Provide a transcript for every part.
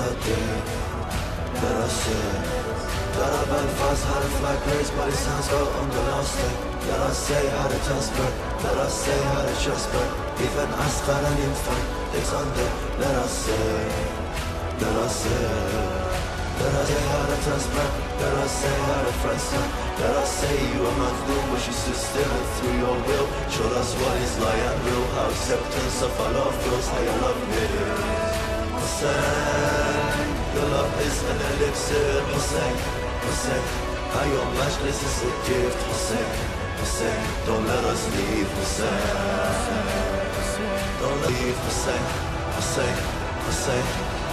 Khatib. Let us say, got up and fast, how to fly grace, but it sounds go on the last day. Let us say how to transfer, let us say how to transfer. Even Asghar and Infant, it's under. Let us say, let us say, let us say how to transfer, let us say how to transfer. Let us say you are Mazlum, but you stood still and through your will showed us what is lie and real, how acceptance of our love feels, how your love is. Hussein, your love is an elixir. Hussein, Hussein, how your majlis is a gift. Hussein, Hussein, don't let us leave. Hussein, don't leave. Hussein, Hussein, Hussein,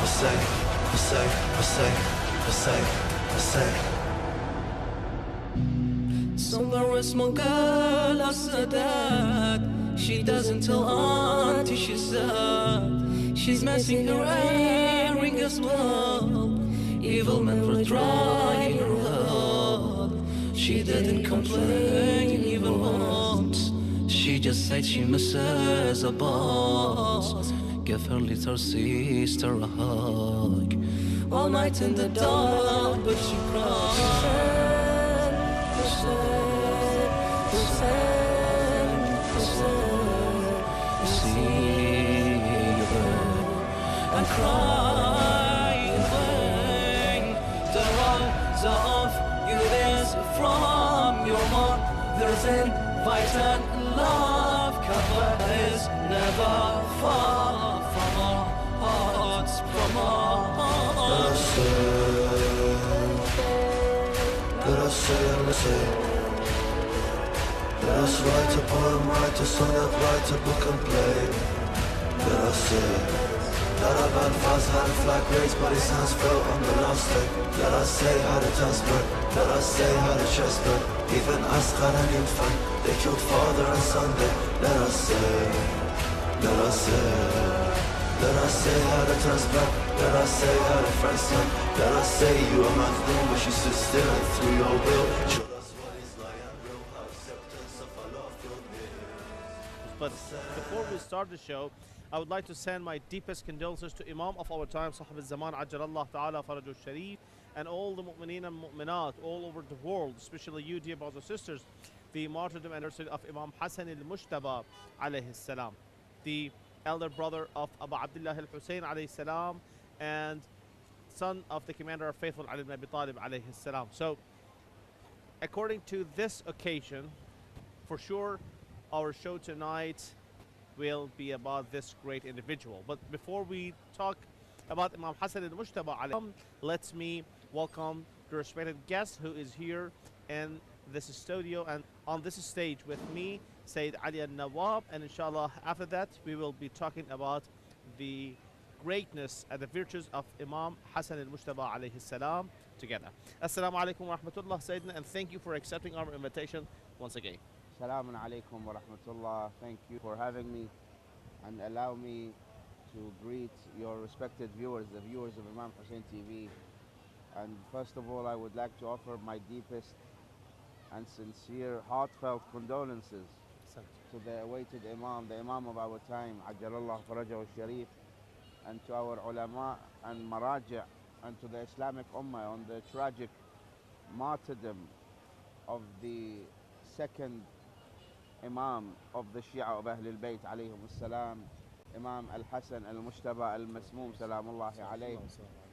Hussein, Hussein, Hussein, Hussein, Hussein. Somewhere a small girl has said that she doesn't tell auntie she's sad. She's missing her earring as well. Evil men were trying her hard. She didn't complain even once. She just said she misses a boss. Give her little sister a hug. All night in the dark, but she cried. And crying, the rise of youth from your mother's invited love. Karbala is never far from our hearts, from our hearts. Let us say, let us say. Let us write a poem, write a sonnet, write a book and play. Let us say, that a band fast had a flag raised, but his hands fell on the last day. Let us say how to transfer, let us say how to transfer. Even Asghar and Infant, they killed father and son there. Let us say, let us say, let us say how to transfer, let us say how to transfer. Let us say you are Mazlum, but you stood still and through your will showed us what is lie and real, how acceptance of our love filled me. But before we start the show, I would like to send my deepest condolences to Imam of our time, Sahib al-Zaman, Ajjalallah Ta'ala Farajul Sharif, and all the mu'mineen and mu'minat all over the world, especially you, dear brothers and sisters, the martyrdom anniversary of Imam Hassan al-Mujtaba alayhi salam, the elder brother of Abu Abdullah al-Hussein alayhi salam, and son of the commander of faithful Ali ibn Abi Talib alayhi salam. So, according to this occasion, for sure, our show tonight will be about this great individual. But before we talk about Imam Hassan al-Mujtaba alayhi, let me welcome the respected guest who is here in this studio and on this stage with me, Sayyid Ali al-Nawab, and inshallah after that we will be talking about the greatness and the virtues of Imam Hassan al-Mujtaba alayhi salam together. Assalamu alaikum wa rahmatullah, Sayyidina, and thank you for accepting our invitation once again. Assalamu alaikum wa rahmatullah. Thank you for having me and allow me to greet your respected viewers, the viewers of Imam Hussein TV. And first of all, I would like to offer my deepest and sincere, heartfelt condolences to the awaited Imam, the Imam of our time, Ajjalallah Farajahu Sharif, and to our ulama and maraji' and to the Islamic Ummah on the tragic martyrdom of the second Imam of the Shia of Ahlul Bayt alayhim as-salam, Imam Al-Hassan Al-Mujtaba Al-Masmoom Salamullahi alayhi,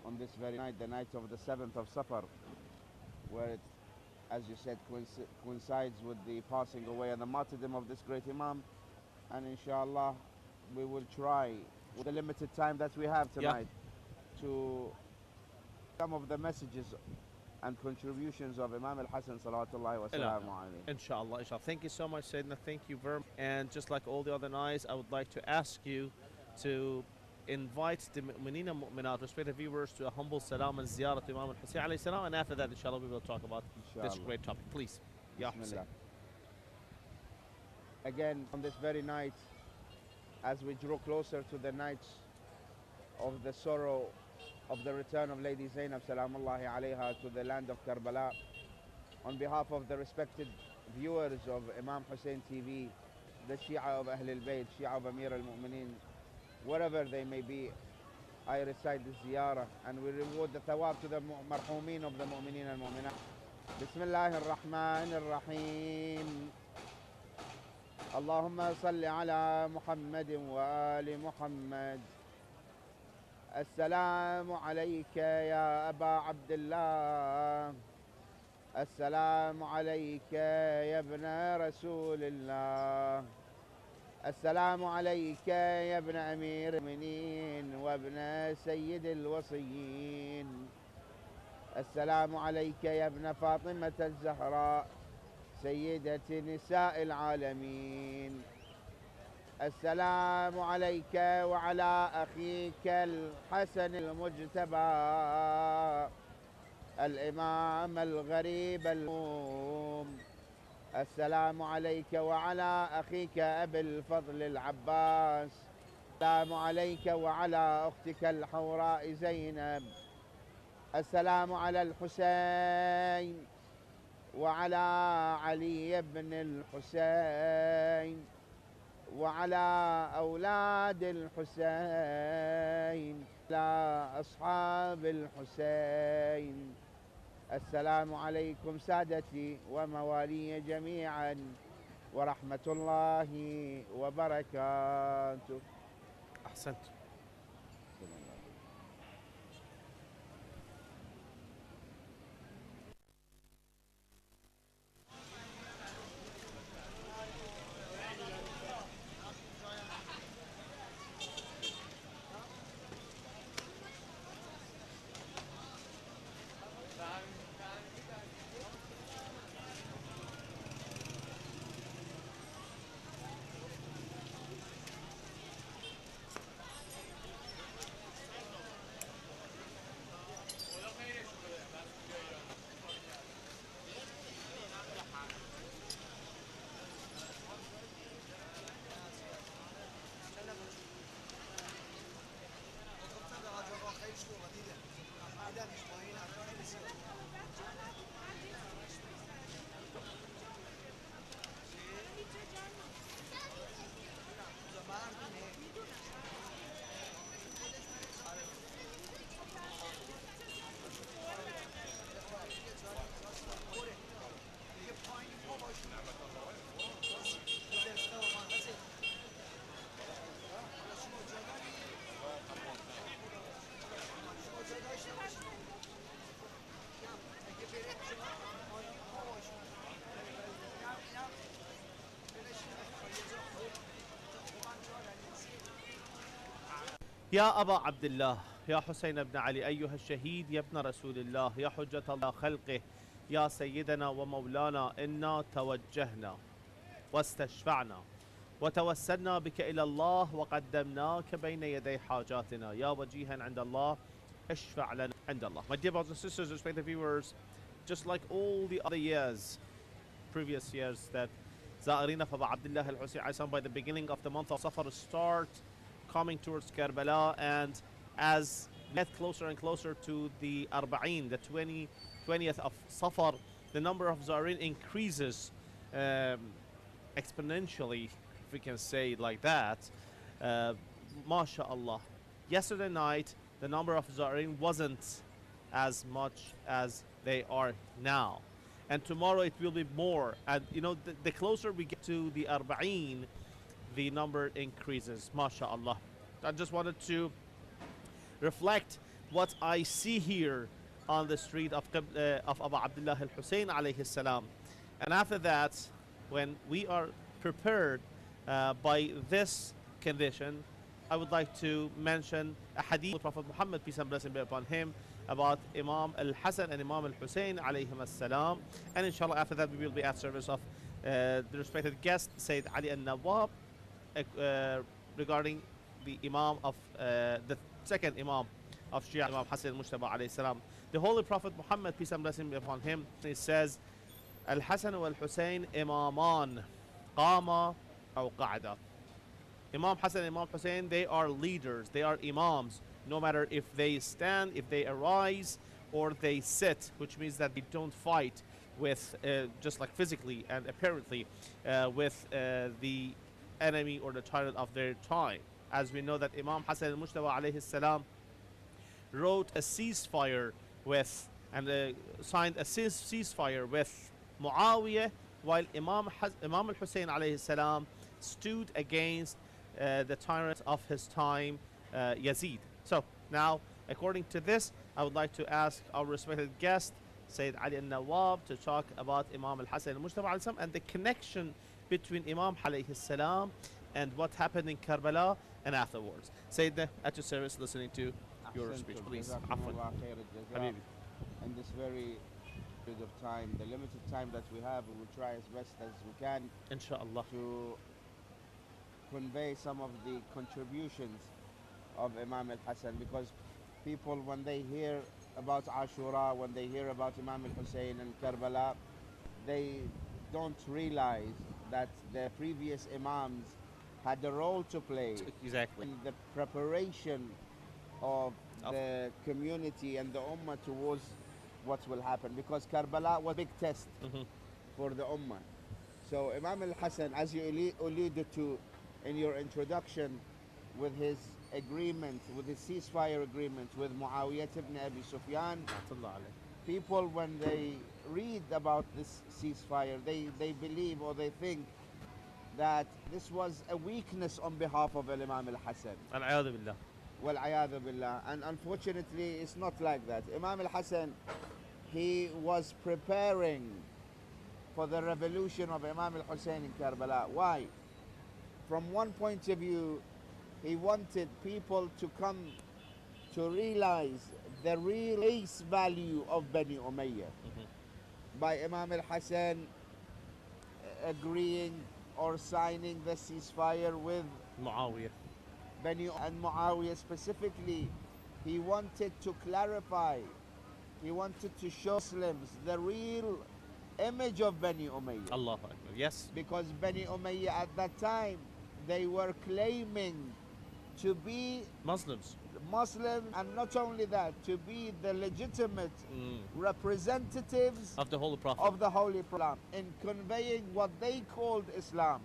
on this very night, the night of the 7th of Safar, where it, as you said, coincides with the passing away and the martyrdom of this great Imam. And inshallah, we will try, with the limited time that we have tonight, to some of the messages and contributions of Imam Al-Hassan salawatullahi wa salamu alayhi. Inshallah, inshallah. Thank you so much, Sayyidina. Thank you very much. And just like all the other nights, I would like to ask you to invite the mu'mineen and mu'minat, respected viewers, to a humble salam and ziyarah to Imam Hussein alayhi salam, and after that, inshallah, we will talk about this great topic. Please. Ya Hussein. Again, on this very night, as we draw closer to the nights of the sorrow of the return of Lady Zainab Salamullahi alayha to the land of Karbala, on behalf of the respected viewers of Imam Hussein TV, the Shia of Ahlul Bayt, Shia of Amir al-Mu'mineen, wherever they may be, I recite the ziyarah and we reward the thawab to the marhumeen of the mu'mineen and mu'minat. Bismillah ar-Rahman ar-Rahim. اللهم صل على محمد وآل محمد. السلام عليك يا أبا عبد الله. السلام عليك يا ابن رسول الله. السلام عليك يا ابن أمير المؤمنين وابن سيد الوصيين. السلام عليك يا ابن فاطمة الزهراء سيدة نساء العالمين. السلام عليك وعلى أخيك الحسن المجتبى الإمام الغريب الموم. السلام عليك وعلى أخيك أبي الفضل العباس. السلام عليك وعلى أختك الحوراء زينب. السلام على الحسين وعلى علي بن الحسين وعلى أولاد الحسين وعلى أصحاب الحسين. السلام عليكم سادتي وموالي جميعا ورحمة الله وبركاته. أحسنت. يا أبا عبد الله يا حسين بن علي أيها الشهيد يا ابن رسول الله يا حجة الله خلقه يا سيدنا ومولانا إنا توجهنا واستشفعنا وتوسلنا بك إلى الله وقدمناك بين يدي حاجاتنا يا وجيها عند الله اشفع لنا عند الله. My dear brothers and sisters, respected viewers, just like all the other years, previous years, that زائرين of Abu Abdullah al-Hussein by the beginning of the month of Safar start coming towards Karbala, and as we get closer and closer to the Arba'in, the 20th of Safar, the number of Zarin increases exponentially, if we can say it like that. MashaAllah. Yesterday night, the number of Zarin wasn't as much as they are now. And tomorrow it will be more. And you know, the closer we get to the Arba'in, the number increases. MashaAllah. I just wanted to reflect what I see here on the street of Abu Abdullah al-Hussein alayhi salam. And after that, when we are prepared by this condition, I would like to mention a hadith of Prophet Muhammad, peace and blessing be upon him, about Imam al-Hassan and Imam al-Hussein alayhim as-salam. And inshallah after that we will be at service of the respected guest Sayyid Ali al-Nawab regarding the Imam of the second Imam of Shia, Imam Hassan al-Mustafa alayhi salam. The Holy Prophet Muhammad, peace and blessing be upon him, he says, Al-Hassan wal-Hussein imaman qama aw qa'da. Imam Hassan and Imam Hussein, they are leaders, they are imams, no matter if they stand, if they arise, or they sit, which means that they don't fight with, just like physically and apparently, with the enemy or the tyrant of their time. As we know that Imam Hassan al-Mustafa alayhi salam, wrote a ceasefire with and signed a ceasefire with Muawiyah, while Imam al-Hussein alayhi salam stood against the tyrant of his time, Yazid. So now, according to this, I would like to ask our respected guest, Sayyid Ali al-Nawab, to talk about Imam al-Hassan al-Mustafa alayhi salam and the connection between Imam alayhi salam and what happened in Karbala and afterwards. Sayyid, at your service, listening to your speech, please. Afwan. Habibi. In this very period of time, the limited time that we have, we will try as best as we can Inshallah. to convey some of the contributions of Imam al-Hassan, because people, when they hear about Ashura, when they hear about Imam al-Hussein and Karbala, they don't realize that the previous Imams had a role to play Exactly. in the preparation of the community and the Ummah towards what will happen, because Karbala was a big test for the Ummah. So Imam al-Hassan, as you alluded to in your introduction, with his agreement, with his ceasefire agreement with Muawiyah ibn Abi Sufyan, people, when they read about this ceasefire, they believe or they think that this was a weakness on behalf of Imam al-Hassan. Al-A'yadu billah. Wal-A'yadu billah. And unfortunately, it's not like that. Imam al-Hassan, he was preparing for the revolution of Imam al-Hussein in Karbala. Why? From one point of view, he wanted people to come to realize the real face value of Bani Umayyah by Imam al-Hassan agreeing or signing the ceasefire with Muawiyah. Bani and Muawiyah specifically. He wanted to clarify, he wanted to show Muslims the real image of Bani Umayyah. Allahu Akbar. Yes. Because Bani Umayyah at that time, they were claiming to be Muslims. Muslim, and not only that, to be the legitimate representatives Of the Holy Prophet. of the Holy Prophet in conveying what they called Islam.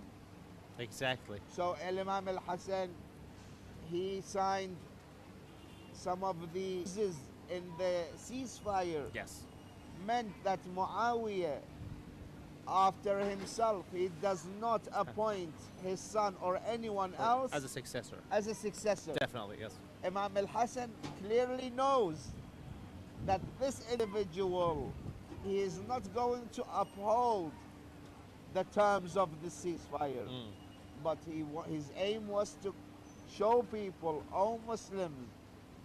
Exactly. So Imam al-Hassan, he signed some of the clauses in the ceasefire, Yes. meant that Muawiyah, after himself, he does not appoint his son or anyone else As a successor. as a successor. Definitely, yes. Imam al-Hassan clearly knows that this individual, he is not going to uphold the terms of the ceasefire, but his aim was to show people, oh Muslims,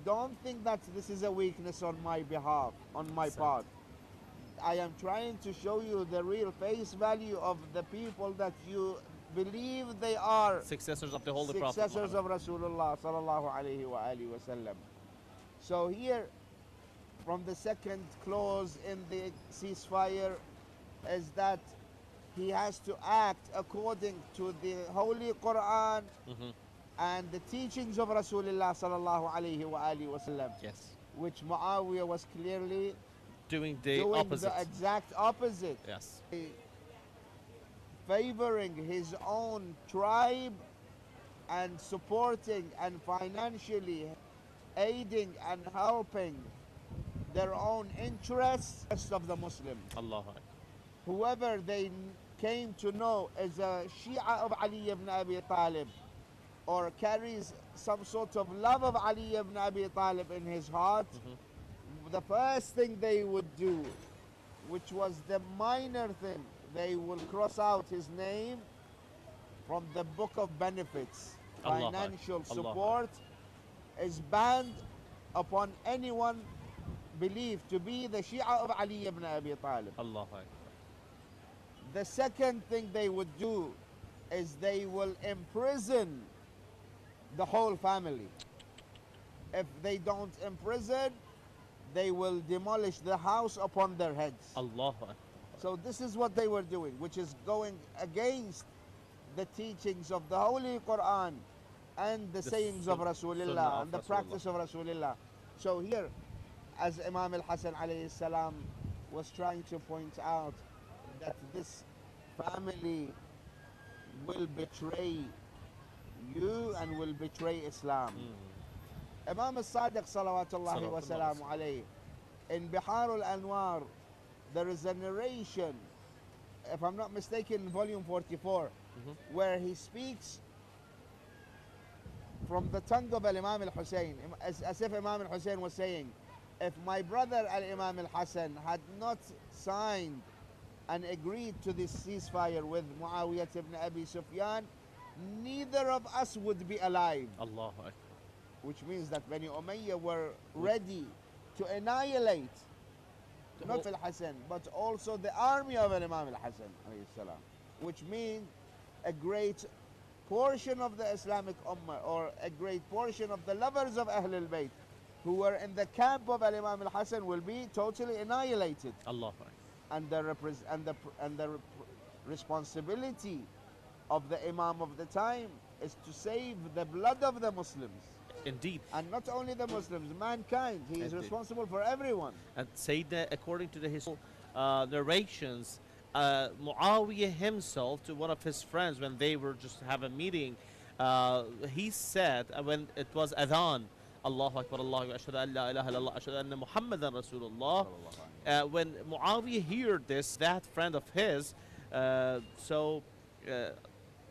don't think that this is a weakness on my behalf, on my part. I am trying to show you the real face value of the people that you believe they are Successors of the Holy Prophet. successors of Rasulullah sallallahu alayhi wa alihi wasallam. So here, from the second clause in the ceasefire, is that he has to act according to the Holy Quran and the teachings of Rasulullah sallallahu alayhi wa alihi wasallam, Yes. which Muawiyah was clearly Doing the doing opposite. the exact opposite, Yes. favoring his own tribe and supporting and financially aiding and helping their own interests of the Muslims. Allahu Akbar. Whoever they came to know as a Shia of Ali ibn Abi Talib, or carries some sort of love of Ali ibn Abi Talib in his heart, the first thing they would do, which was the minor thing, they will cross out his name from the book of benefits. Allah Financial Allah. support is banned upon anyone believed to be the Shia of Ali ibn Abi Talib. Allahu Akbar. The second thing they would do is they will imprison the whole family. If they don't imprison, they will demolish the house upon their heads. Allahu Akbar. So this is what they were doing, which is going against the teachings of the Holy Quran and the sayings of Sunnah Rasulullah of and the Rasulullah. practice of Rasulullah. So here, as Imam al-Hassan alayhi salam was trying to point out, that this family will betray you and will betray Islam. Imam al-Sadiq salawatullahi wa salamu alayhi, in Bihar al-Anwar, there is a narration, if I'm not mistaken, in volume 44, where he speaks from the tongue of Imam al-Hussein, as if Imam al-Hussein was saying, if my brother al-Imam al-Hassan had not signed and agreed to this ceasefire with Muawiyah ibn Abi Sufyan, neither of us would be alive. Allahu Akbar. Which means that Bani Umayyah were ready to annihilate not al-Hassan, but also the army of Imam al-Hassan, which means a great portion of the Islamic Ummah, or a great portion of the lovers of Ahl al-Bayt who were in the camp of Imam al-Hassan will be totally annihilated. Allahu Akbar. And the responsibility of the Imam of the time is to save the blood of the Muslims. Indeed. And not only the Muslims, mankind. He is Indeed. responsible for everyone. And Sayyidina, according to the historical narrations, Muawiyah himself, to one of his friends, when they were just have a meeting, he said, when it was adhan, Allahu Akbar, Allahu Akbar, ashhadu an la ilaha illallah, ashhadu anna Muhammadan Rasulullah. When Muawiyah heard this, that friend of his,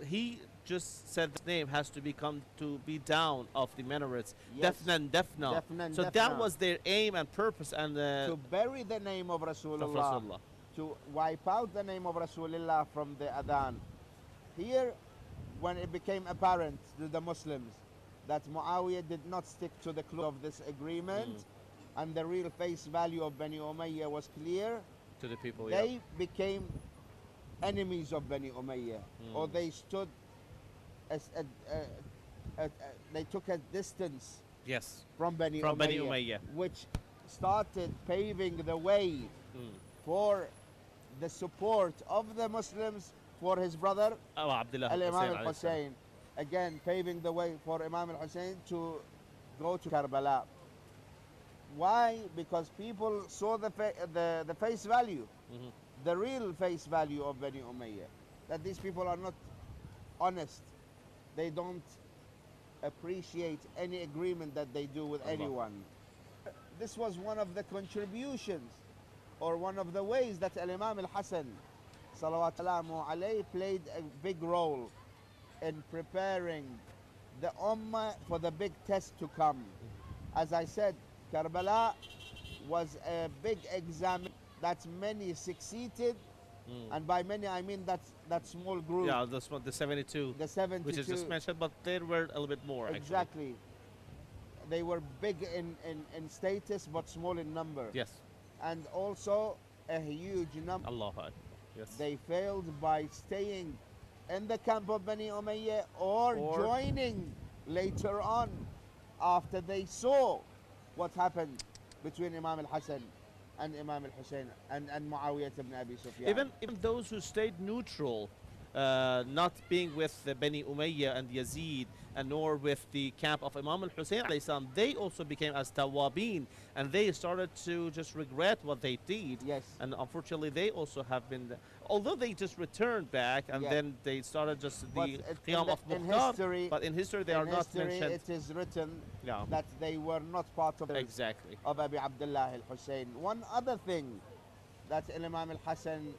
he just said the name has to be down of the minarets. Yes. Defna. Defna. So that was their aim and purpose, and to bury the name of Rasulullah, to wipe out the name of Rasulullah from the adhan. Here, when it became apparent to the Muslims that Muawiyah did not stick to the clause of this agreement, and the real face value of Bani Umayyah was clear to the people, they became enemies of Bani Umayyah, or they stood as they took a distance from Bani Umayyah, which started paving the way for the support of the Muslims for his brother Imam al-Hussein, again paving the way for Imam al-Hussein to go to Karbala. Why? Because people saw the face value, the real face value of Bani Umayyah, that these people are not honest. They don't appreciate any agreement that they do with anyone. This was one of the contributions, or one of the ways that Imam al-Hassan salawatullahi alayhi played a big role in preparing the Ummah for the big test to come. As I said, Karbala was a big exam that many succeeded, and by many I mean that small group. Yeah, the 72. The 72. Which is just mentioned, but there were a little bit more. Exactly. They were big in status, but small in number. Yes. And also a huge number. Allahu Akbar. Yes. They failed by staying in the camp of Bani Umayyah, or joining later on after they saw what happened between Imam al-Hassan and Imam al-Hussein and Muawiyah ibn Abi Sufyan. Even those who stayed neutral, not being with the Bani Umayyah and Yazid, and nor with the camp of Imam al-Hussein alayhi salam, they also became as tawabin, and they started to just regret what they did. Yes. And unfortunately, they also have been, although they just returned back, and then they started just the qiyam of Mukhtar, but in history they are not mentioned. It is written that they were not part of of Abi Abdullah al-Hussein. One other thing that Imam al-Hassan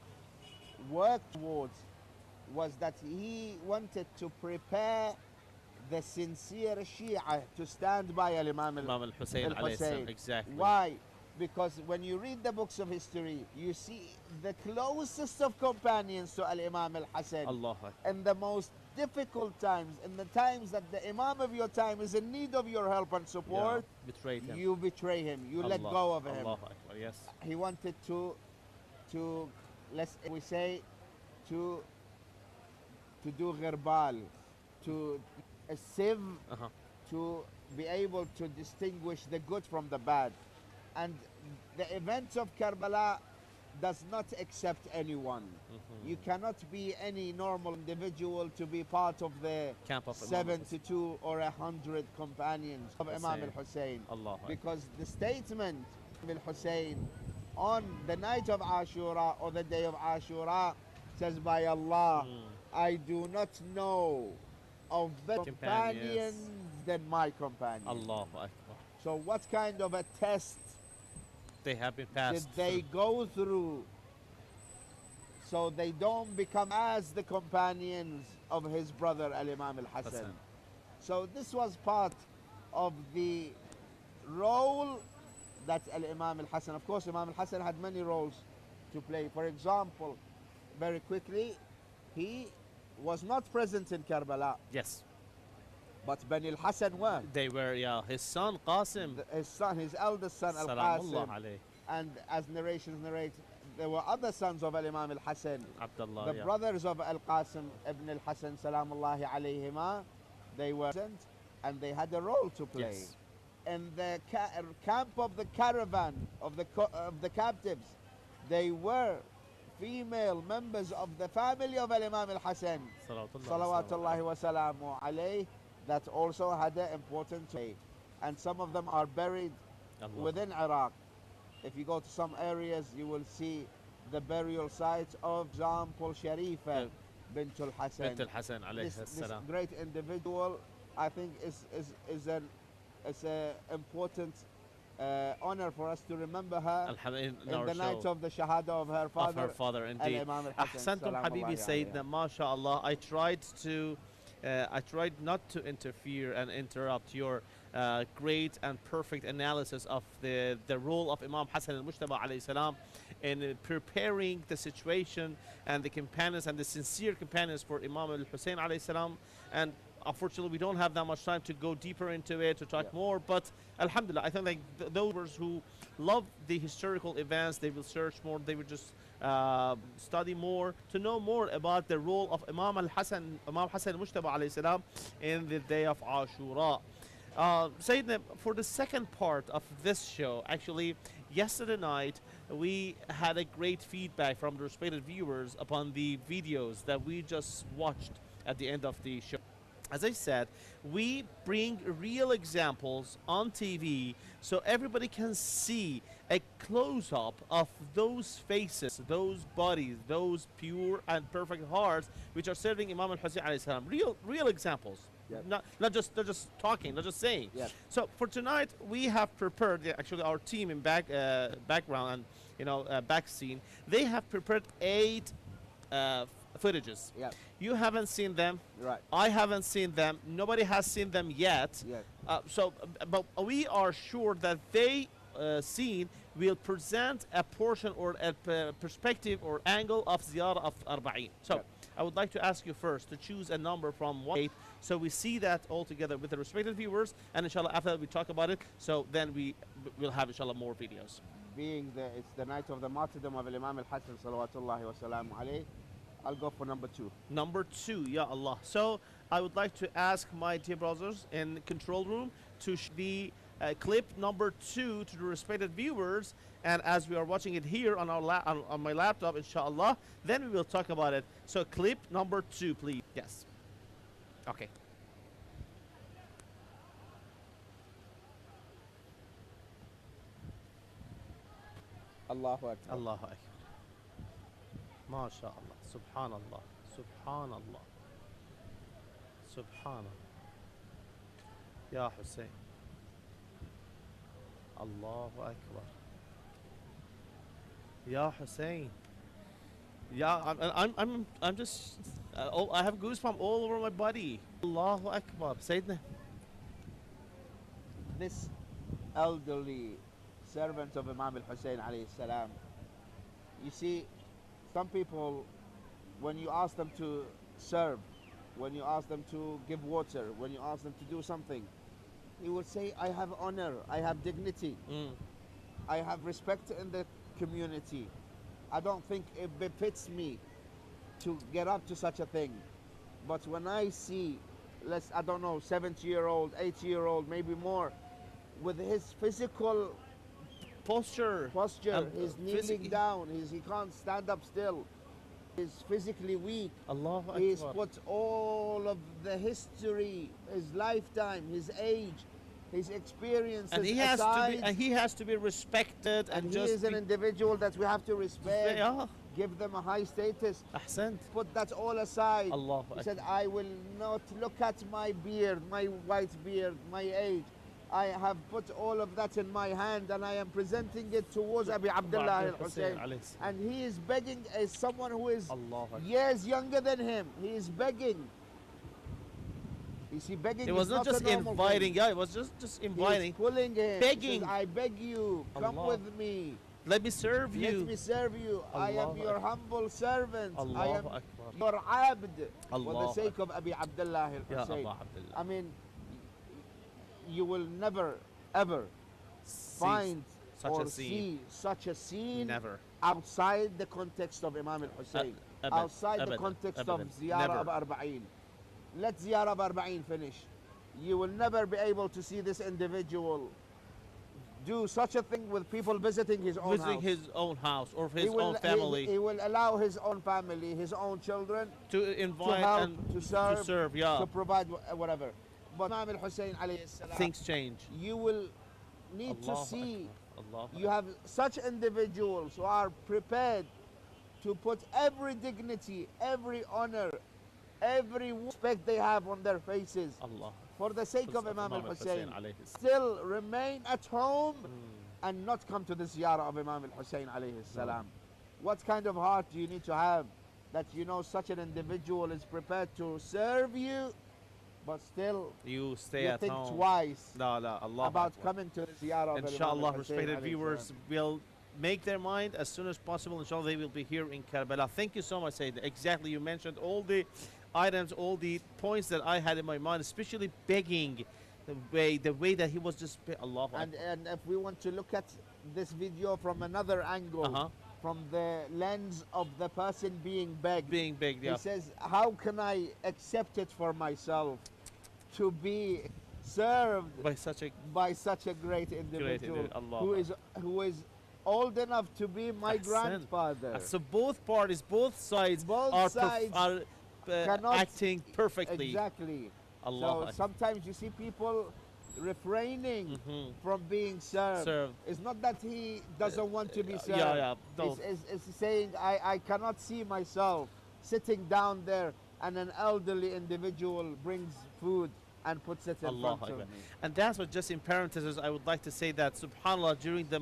worked towards was that he wanted to prepare the sincere Shia to stand by Imam al-Hussein. Exactly. Why? Because when you read the books of history, you see the closest of companions to Imam al-Hassan in the most difficult times, in the times that the Imam of your time is in need of your help and support, you betray him, you let go of him. Yes. He wanted to do ghirbal, to a sieve, to be able to distinguish the good from the bad. And the events of Karbala does not accept anyone. You cannot be any normal individual to be part of the camp of 72 or 100 companions of Imam al-Hussein. Because the statement of al-Hussein on the night of Ashura, or the day of Ashura, says, by Allah, I do not know of better companions than my companions. Allahu Akbar. So what kind of a test They have been did passed. they go through so they don't become as the companions of his brother Al-Imam Al-Hassan? Hassan. So this was part of the role that Al-Imam Al-Hassan, of course Imam Al-Hassan had many roles to play. For example, very quickly, he was not present in Karbala, Yes, but Bani Al-Hassan were. they were. Yeah, his son Qasim. His son, his eldest son Salamullah Al-Qasim, alayh. and as narrations narrate, there were other sons of Al-Imam Al-Hassan, Abdullah. the Yeah. brothers of Al-Qasim ibn Al-Hassan Salamullahi alayhima. They were present and they had a role to play. Yes. In the camp of the caravan of the captives, they were female members of the family of Al-Imam Al-Hassan salawatullahi wa salamu alayh, that also had an important play. And some of them are buried Allah. within Iraq. If you go to some areas, you will see the burial sites of, example, Sharifa bint al-Hassan. Bint al-Hassan alayhi This salam. great individual, I think, is an important honor for us to remember her in the night of the shahada of her father. Of her father, indeed. Al-Imam Al-Hassan, Ahsantum Habibi salamullahi Sayyidina, mashallah. I tried not to interfere and interrupt your great and perfect analysis of the role of Imam Hassan al-Mujtaba alayhi salam in preparing the situation and the companions and the sincere companions for Imam al-Hussein alayhi salam. And unfortunately, we don't have that much time to go deeper into it, to talk more. But alhamdulillah, I think like those who love the historical events, they will search more, they will just study more to know more about the role of Imam Hassan al-Mujtaba alayhi salam in the day of Ashura. Sayyidina, for the second part of this show, actually, yesterday night, we had a great feedback from the respected viewers upon the videos that we just watched at the end of the show. As I said, we bring real examples on TV so everybody can see a close-up of those faces, those bodies, those pure and perfect hearts which are serving Imam al-Hussein alayhi salam. Real examples. Yep. Not just talking, not just saying. Yep. So for tonight, we have prepared, actually our team in background and back scene, they have prepared 8 footages. Yep. You haven't seen them. Right. I haven't seen them. Nobody has seen them yet. Yes. But we are sure that they scene will present a portion or a perspective or angle of Ziyarah of Arba'in. So Yep. I would like to ask you first to choose a number from 1 to 8 so we see that all together with the respected viewers, and inshallah after that we talk about it, so then we will have inshallah more videos. Being it's the night of the martyrdom of Imam Al-Hassan salawatullahi wa salamu alayh, I'll go for number 2. Number 2, ya Allah. So I would like to ask my dear brothers in control room to the clip number 2 to the respected viewers, and as we are watching it here on our on my laptop, inshallah, then we will talk about it. So clip number 2, please. Yes. Okay. Allahu Akbar. Allahu Akbar. MashaAllah. Subhanallah. Subhanallah. Subhanallah. Ya Hussein. Allahu Akbar. Ya Hussein. Yeah, I'm just, I have goosebumps all over my body. Allahu Akbar. Sayyidina. This elderly servant of Imam al-Hussein alayhi salam, you see, some people, when you ask them to serve, when you ask them to give water, when you ask them to do something, he will say, I have honor, I have dignity, I have respect in the community. I don't think it befits me to get up to such a thing. But when I see, I don't know, 70-year-old, 80-year-old, maybe more, with his physical Posture. he's kneeling down, he can't stand up still, he's physically weak. Allahu Akbar. He's put all of the history, his lifetime, his age, his experiences And he has to be respected, and just he is an individual that we have to respect, Yeah. give them a high status. Ahsant. Put that all aside. Allahu He said, Akbar. I will not look at my beard, my white beard, my age. I have put all of that in my hand and I am presenting it towards Abi Abdullah al-Hussein. And he is begging as someone who is years younger than him. He is begging. You see, begging It was is not just inviting, thing. yeah, it was just inviting. He's pulling him. Begging. He says, I beg you, come with me. Let me serve you. Let me serve you. I am your humble servant. I am Akbar. your abd. For the Allah sake of Abi Abdullah al-Hussein. I mean, you will never, ever find or see such a scene Never. outside the context of Imam al-Hussein. Outside the context of Ziyarah of Arba'een. Let Ziyarah of Arba'een finish. You will never be able to see this individual do such a thing with people visiting his own house. His own house or his own family. He will allow his own family, his own children to invite to help, and to serve, yeah. to provide whatever. But Imam al-Hussein alayhi salam, things change. You will need to see Allah. you have such individuals who are prepared to put every dignity, every honor, every respect they have on their faces for the sake of Imam al-Hussein, still remain at home and not come to the ziyarah of Imam al-Hussein alayhi salam. What kind of heart do you need to have that you know such an individual is prepared to serve you, but still you stay at think home twice Allah about coming to the ziyarah of Inshallah, Imam al-Hussein respected alayhi viewers salam. will make their mind as soon as possible. Inshallah, they will be here in Karbala. Thank you so much, Sayyid. Exactly, you mentioned all the items, all the points that I had in my mind, especially begging, the way that he was just Allah. And if we want to look at this video from another angle, from the lens of the person being begged, yeah. He says, how can I accept it for myself to be served by such a great individual Allah. who is old enough to be my grandfather. So both sides are acting perfectly. Exactly. Allah. So sometimes you see people refraining from being served. It's not that he doesn't want to be served. It's saying, I cannot see myself sitting down there and an elderly individual brings food and puts it in front of me. And that's what, just in parentheses, I would like to say that subhanAllah, during the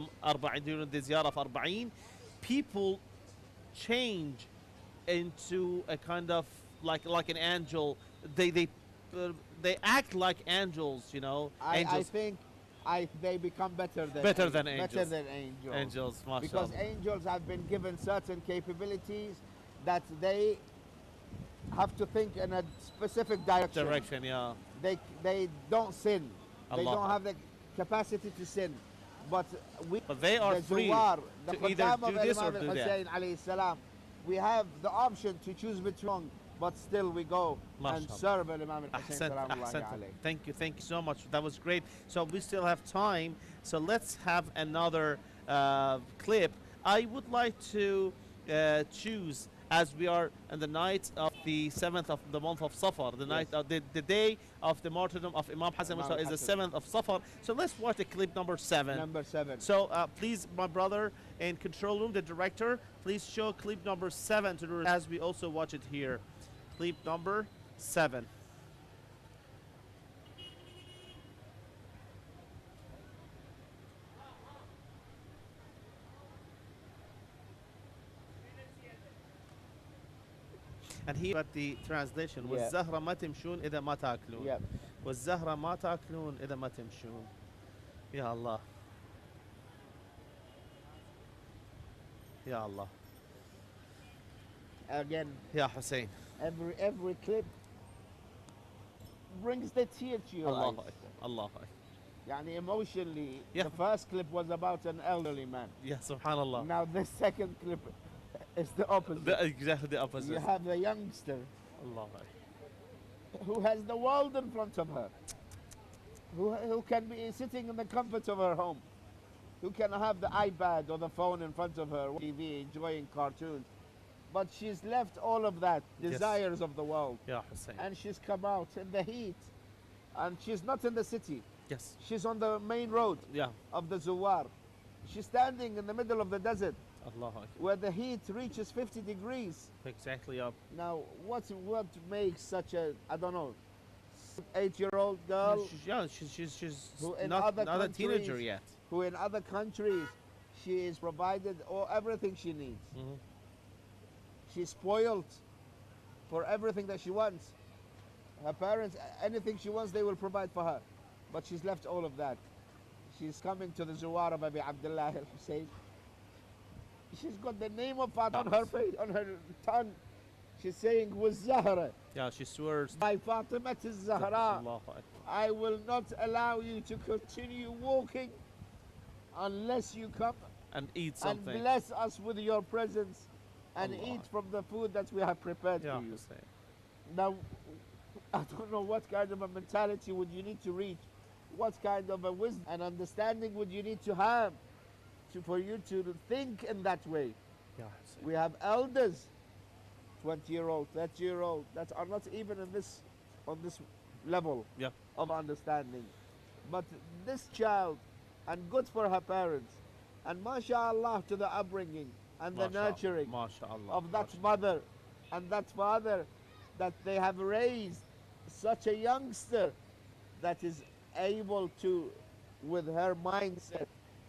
ziyarah of Arba'een, people change into a kind of like an angel. They act like angels, you know. I think they become better than angels. Angels, mashallah. Because angels have been given certain capabilities that they have to think in a specific direction. Yeah. They don't sin. Allah. They don't have the capacity to sin. But they are free Zuwar, to either do this or do that. Alayhi salam, we have the option to choose between, but still we go and serve Imam Hussein. Thank you so much. That was great. So we still have time. So let's have another clip. I would like to choose, as we are on the night of the 7th of the month of Safar, the night of the day of the martyrdom of Imam Hassan is the 7th of Safar. So let's watch the clip number 7. Number 7. So please, my brother in control room, the director, please show clip number 7 to the, as we also watch it here. Clip number 7. And here at the translation, والزهرة ما تمشون إذا ما تأكلون. والزهرة ما تأكلون إذا ما تمشون. Ya Allah. Ya Allah. Again, Ya Hussein. Every clip brings the tear to your eyes. Allah. Yani emotionally, the first clip was about an elderly man. Subhanallah. Now the second clip is the opposite. Exactly the opposite. You have a youngster Allah. who has the world in front of her, who can be sitting in the comfort of her home, who can have the iPad or the phone in front of her, TV, enjoying cartoons. But she's left all of that, desires of the world. Ya Hussein. And she's come out in the heat. And she's not in the city. Yes. She's on the main road of the Zuwar. She's standing in the middle of the desert where the heat reaches 50 degrees. Exactly. Now, what makes such a, I don't know, 8-year-old girl She's who in not other a teenager countries- yet. who in other countries she is provided everything she needs. Mhm. She's spoiled for everything that she wants. Her parents, anything she wants, they will provide for her. But she's left all of that. She's coming to the Zuwar of Abi Abdullah al-Hussein. She's got the name of Fatima on her face, on her tongue. She's saying, "Zahra, Yeah, she swears. by Fatima Zahra, Allahu Akbar. I will not allow you to continue walking unless you come And eat and something. bless us with your presence and Allah. eat from the food that we have prepared Yeah, for you." Hussein. Now, I don't know what kind of a mentality would you need to reach, what kind of a wisdom and understanding would you need to have for you to think in that way. Yeah, Hussein. We have elders, 20-year-old, 30-year-old, that are not even on this level Yeah. of understanding. But this child, and good for her parents, and mashallah to the upbringing and the Mashallah, nurturing mashallah, of that mashallah. mother and that father, that they have raised such a youngster that is able to, with her mindset,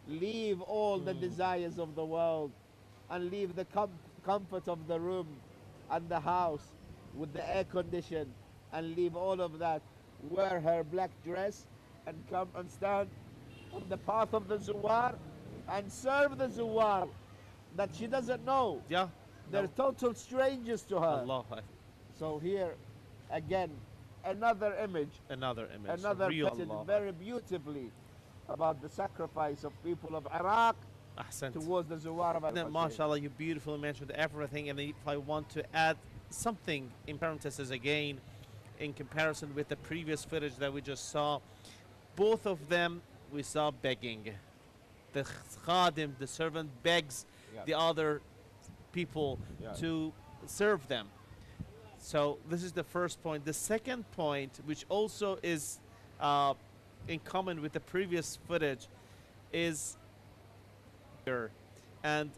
leave all the desires of the world and leave the comfort of the room and the house with the air condition and leave all of that, wear her black dress and come and stand on the path of the Zuwar and serve the Zuwar that she doesn't know. Yeah. They're No. total strangers to her. Allahu Akbar. So here, again, another image, Another image. another Real painted Allah. very beautifully about the sacrifice of people of Iraq Ahsant. towards the Zuwar of Then, al-Hussein. mashallah, you beautifully mentioned everything. And if I want to add something in parentheses again, in comparison with the previous footage that we just saw, both of them we saw begging. The khadim, the servant, begs Yeah. the other people Yeah. to serve them. So this is the first point. The second point, which also is in common with the previous footage, is and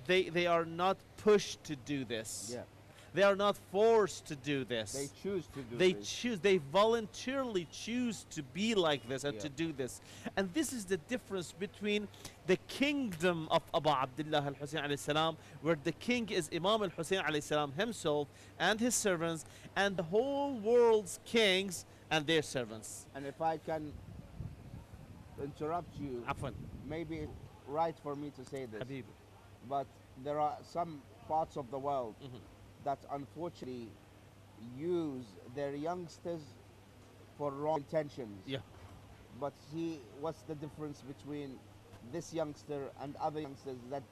they are not pushed to do this. Yeah. They are not forced to do this. They choose to do They this. choose, they voluntarily choose to be like this and Yeah. to do this. And this is the difference between the kingdom of Abu Abdullah al-Hussein alayhi salam, where the king is Imam al-Hussein alayhi salam himself and his servants, and the whole world's kings and their servants. And if I can interrupt you, Afwan, maybe it's right for me to say this, Habib. but there are some parts of the world Mhm. that unfortunately use their youngsters for wrong intentions. Yeah. But what's the difference between this youngster and other youngsters? That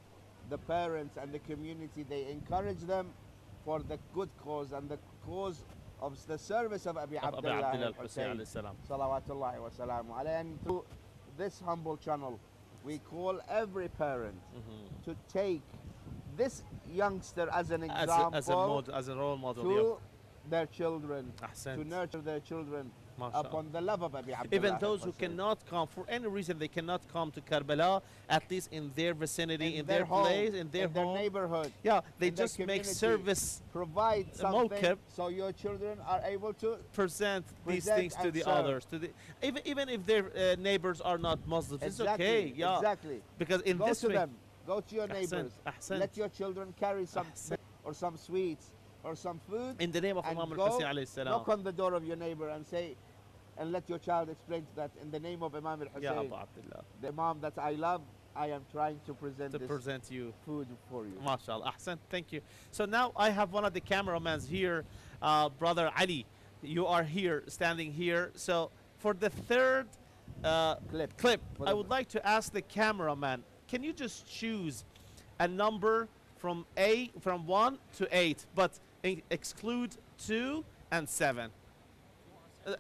the parents and the community, they encourage them for the good cause and the cause of the service of Abi Of Abu Abdullah Abdullah al-Hussein, al-Hussein alayhi salam. salawatullahi wa salamu alayhi. And through this humble channel, we call every parent Mhm. to take this youngster as an As example as a role model. to their children, Yeah. Ahsant. to nurture their children Mashallah. upon the love of Abi Abdullah. Even those who al-Hussein. cannot come, for any reason they cannot come to Karbala, at least in their vicinity, in their home, place, in their home. neighborhood, Yeah, they in their just make community. service, provide something mawkib. so your children are able to. present these Present things to and the serve. others. Even if their neighbors are not Muslims, it's okay. Yeah, Exactly. because in Go this to way, them. Go to your Ahsant, neighbors. ahsant. Let your children carry some Ahsant. or some sweets or some food. in the name of and Imam go al-Hussein alayhi salam. knock on the door of your neighbor and say, and let your child explain to that, in the name of Imam Ya al-Hussein, Abu Abdullah, the Imam that I love, I am trying to present to this present you. food for you. MashaAllah, Ahsan, thank you. So now I have one of the cameramans here, Brother Ali. You are here, standing here. So for the third clip, I would like to ask the cameraman, can you just choose a number from 1 to 8, but exclude 2 and 7?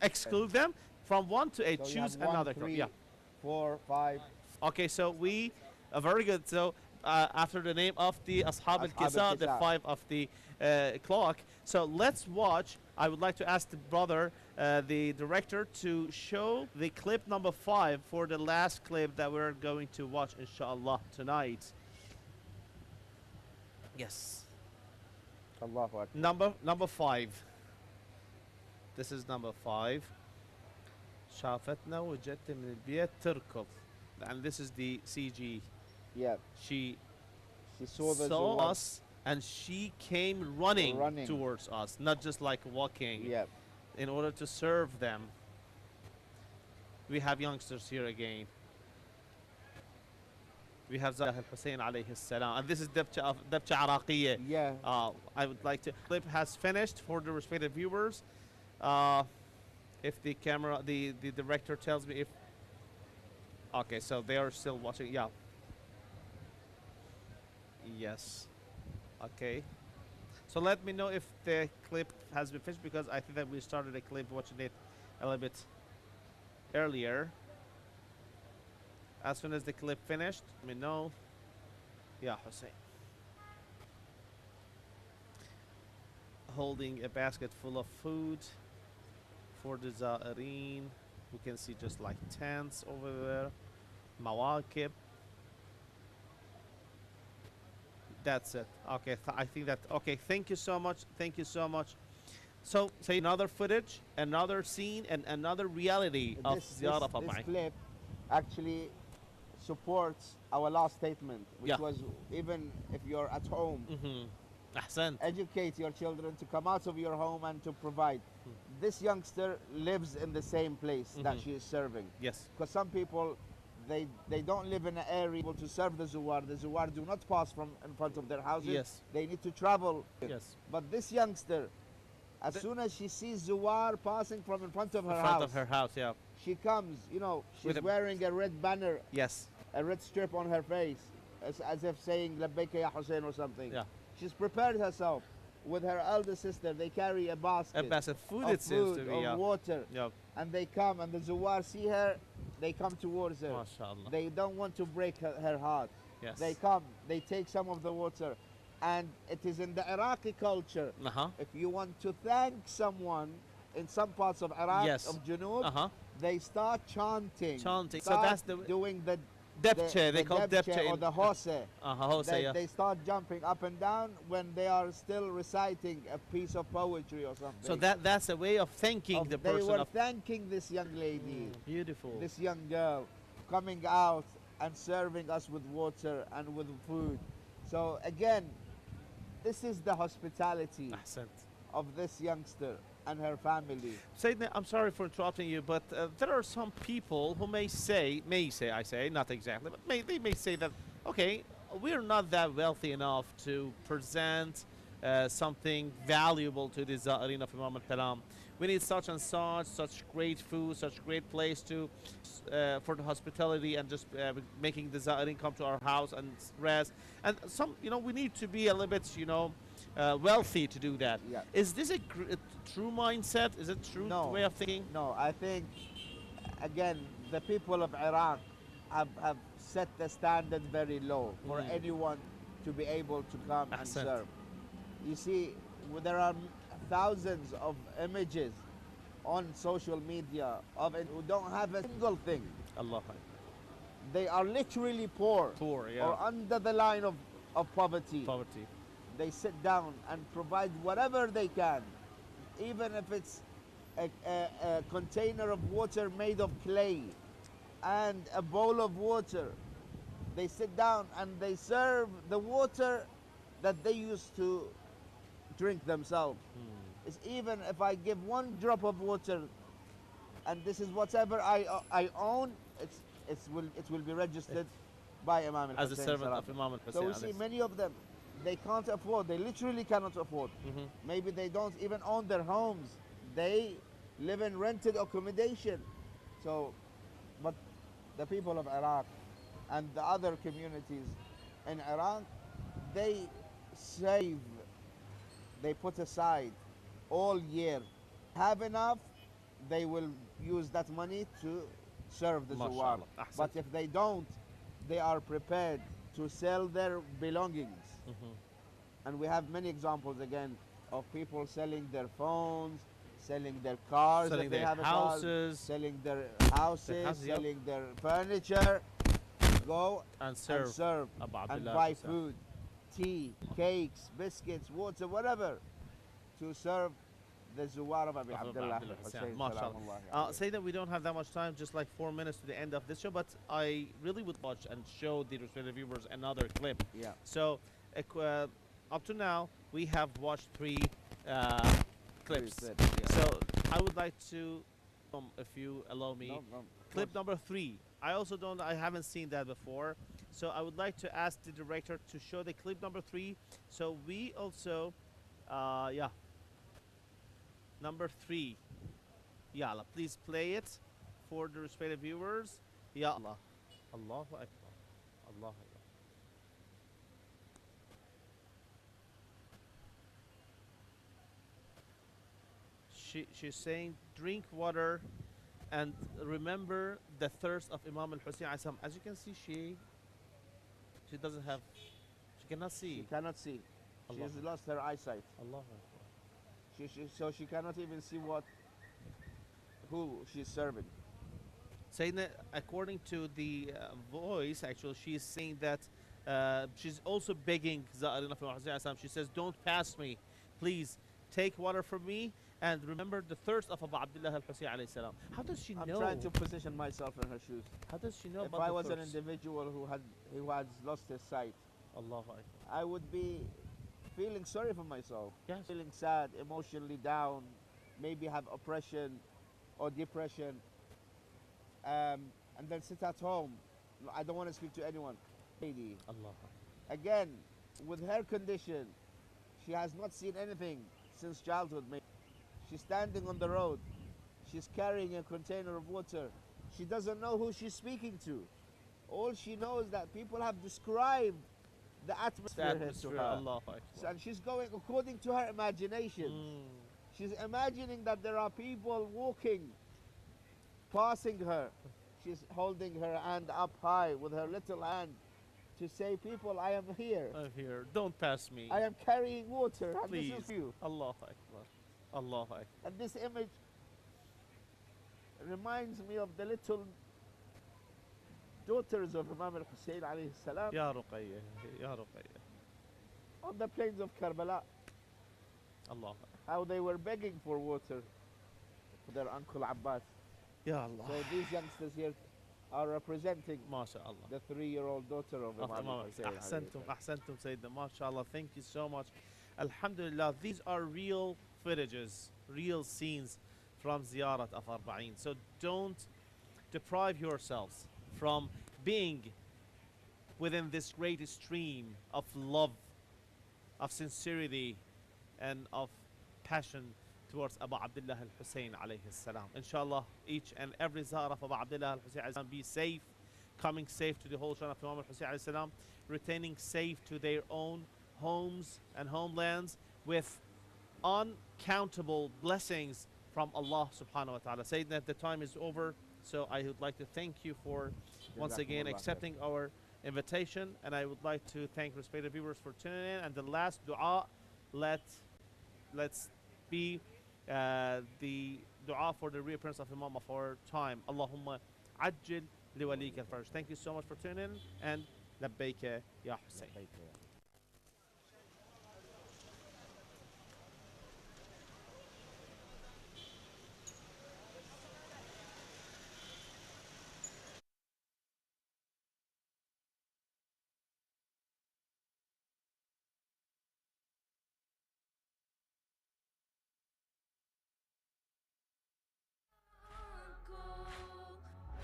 Exclude them from 1 to 8. So you Choose have 1, another. 3, Yeah. 4, 5. Okay, so we very good. So after the name of the Ashab al-Kisa, the al-Kisa. 5 of the clock. So let's watch. I would like to ask the brother, the director, to show the clip number 5 for the last clip that we're going to watch, inshallah, tonight. Yes. Allahu Akbar. Number 5. This is number 5. شافتنا وجت من البيت تركض. And this is the CG. Yeah. She She saw the saw Zawar. us and she came running towards us, not just like walking, Yeah. in order to serve them. We have youngsters here again. We have Imam Hussein alayhi salam, and this is Dabcha Iraqiyya. Yeah. I would like to. Clip has finished for the respected viewers. If the camera, the director tells me if. Okay, so they are still watching. Yeah. Yes. Okay. So let me know if the clip has been finished, because I think that we started a clip watching it a little bit earlier. As soon as the clip finished, let me know. Yeah, Hussein. Holding a basket full of food for the Za'ireen. We can see just like tents over there. Mawakib. That's it. Okay, I think that. Okay, thank you so much. Thank you so much. So, say another footage, another scene, and another reality of Ziyarah This clip actually supports our last statement, which was, even if you're at home, Ahsan. educate your children to come out of your home and to provide. This youngster lives in the same place that she is serving. Yes. Because some people, they don't live in an area able to serve the Zuwar. The Zuwar do not pass from in front of their houses. Yes. They need to travel. Yes. But this youngster, as soon as she sees Zuwar passing from in front of her In house, front of her house, yeah. she comes, you know, she's With a- wearing a red banner, Yes. a red strip on her face, as if saying Labbaika ya Hussein or something. Yeah. She's prepared herself. With her elder sister, they carry a basket. A basket of food, of it seems to be. of Yeah. water. Yeah. And they come, and the Zuwar see her, they come towards her. MashaAllah. They don't want to break her heart. Yes. They come, they take some of the water. And it is in the Iraqi culture. If you want to thank someone in some parts of Iraq, Yes. of Junub, they start chanting. Chanting. So Start that's the doing the Debche, they call Debche or in- the Hose. Hose, yeah. They start jumping up and down when they are still reciting a piece of poetry or something. So that's a way of thanking the They person. were Of thanking this young lady, beautiful. this young girl, coming out and serving us with water and with food. So again, this is the hospitality Ahsant. of this youngster and her family. Sayyidina, I'm sorry for interrupting you, but there are some people who may say, I say, not exactly, but they may say that, okay, we're not that wealthy enough to present something valuable to the Za'ireen of Imam al-Kalam. We need such and such great food, such great place to for the hospitality and just making the Za'ireen come to our house and rest. And some, we need to be a little bit, wealthy to do that. Yeah. Is this a true mindset? Is it true way of thinking? No, I think, again, the people of Iraq have set the standard very low for anyone to be able to come and Ahsant. serve. You see, there are thousands of images on social media of it who don't have a single thing. Allah. They are literally poor, Poor, yeah. or under the line of poverty. Poverty. They sit down and provide whatever they can, even if it's a container of water made of clay and a bowl of water. They sit down and they serve the water that they used to drink themselves. It's even if I give one drop of water, and this is whatever I own, it will be registered by Imam Hussein. As a servant of Imam Hussein. So we see many of them, they can't afford, they literally cannot afford. Maybe they don't even own their homes. They live in rented accommodation. So, but the people of Iraq and the other communities in Iraq, they save, they put aside all year. Have enough, they will use that money to serve the Zawar. MashaAllah. Ahsan. But if they don't, they are prepared to sell their belongings. And we have many examples again of people selling their phones, selling their cars, Selling if they their have a car, houses. selling their houses, houses, yep. selling their furniture. Go And and serve. serve Abu and Abdullah buy himself. food, tea, cakes, biscuits, water, whatever, to serve the Zuwar of Abi of Abdullah Abdullah Hussein. Hussein. MashaAllah. Salamullahi Say that we don't have that much time, just like 4 minutes to the end of this show, but I really would watch and show the respected viewers another clip. Yeah. So, up to now, we have watched 3 clips. clips, yeah. So, I would like to, if you allow me, No, clip number 3. I haven't seen that before. So, I would like to ask the director to show the clip number 3. So, we also, yeah. Number 3. Yalla, please play it for the respected viewers. Ya Allah. Allahu Akbar. Allahu Akbar. She's saying, drink water and remember the thirst of Imam Hussein. As you can see, she doesn't have, she cannot see. She cannot see. She has lost her eyesight. Allahu Akbar. So she cannot even see who she's serving. Saying that according to the voice, actually, she's saying that she's also begging Za'arina from Hussein. She says, don't pass me. Please take water from me and remember the thirst of Abu Abdullah al-Hussein alayhi salam. How does she know? I'm trying to position myself in her shoes. How does she know If about I the was an thirst? individual who has lost his sight, Allahu Akbar. I would be feeling sorry for myself. Yes. Feeling sad, emotionally down, maybe have oppression or depression, and then sit at home. I don't want to speak to anyone. Lady. Allah. Again, with her condition, she has not seen anything since childhood. She's standing on the road. She's carrying a container of water. She doesn't know who she's speaking to. All she knows that people have described the atmosphere to her. Allah Akbar. And she's going according to her imagination. She's imagining that there are people walking, passing her. She's holding her hand up high with her little hand to say, people, I am here. I'm here. Don't pass me. I am carrying water. And Please. this is you. Allah Akbar. Allah Akbar. And this image reminds me of the little daughters of Imam Hussein alayhi salam Ya Ruqayya. Ya Ruqayya. on the plains of Karbala. Allah. How they were begging for water for their uncle Abbas. Ya Allah. So these youngsters here are representing MashaAllah. the 3-year-old daughter of Of Imam Imam Hussein. Ahsantum, Ahsantum, Sayyidina. MashaAllah. Thank you so much. Alhamdulillah. These are real footages, real scenes from Ziyarat of Arba'in. So don't deprive yourselves from being within this great stream of love, of sincerity, and of passion towards Abu Abdullah al-Hussein alayhi salam. Inshallah, each and every Zahra of Abu Abdullah al-Hussein alayhi salam be safe, coming safe to the whole Shan of Imam al-Hussein alayhi salam, retaining safe to their own homes and homelands with uncountable blessings from Allah subhanahu wa ta'ala. Saying that the time is over, so I would like to thank you for once again Jazakumullah accepting our invitation, and I would like to thank respected viewers for tuning in. And the last dua, let's be the dua for the reappearance of Imam of our time. Allahumma ajil liwalika al-farj. Thank you so much for tuning in, and labbaika ya Hussein.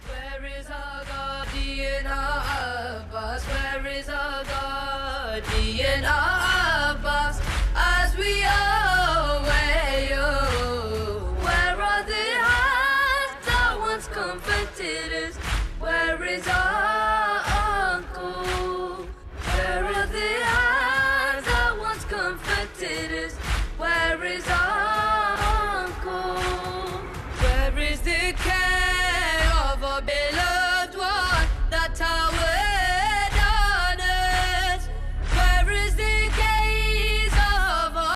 Where is our guardian, our Abbas? Where is our guardian, our